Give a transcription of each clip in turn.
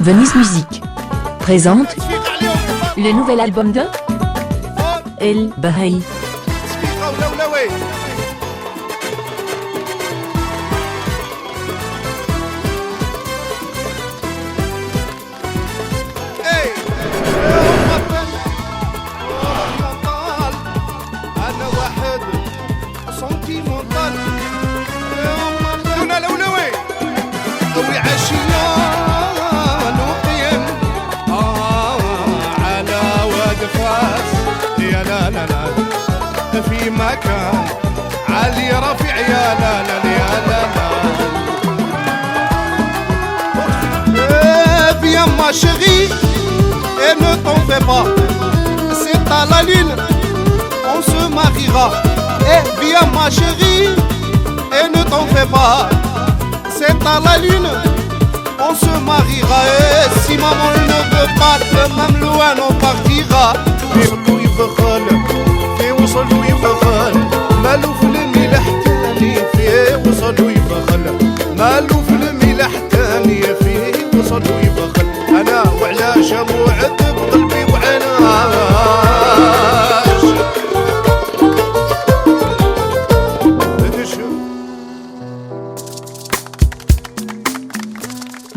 Venise Musique présente le nouvel album de El Bahaï. في مكان علي رفيع يا لا لا يا لا لا viens ma chérie et ne t'en fais pas, c'est à la lune on se mariera. Viens ma chérie et ne t'en fais pas, c'est à la lune on se mariera. Et si maman ne veut pas que même loin on partira. وصل ويبخل مالو في الملح تاني فيه وصل ويبخل مالو في الملح تاني فيه وصل ويبخل انا وعلاش موعد بقلبي وعناش.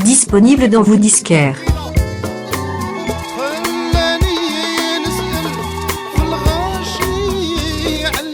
Disponible dans vos disquaires. على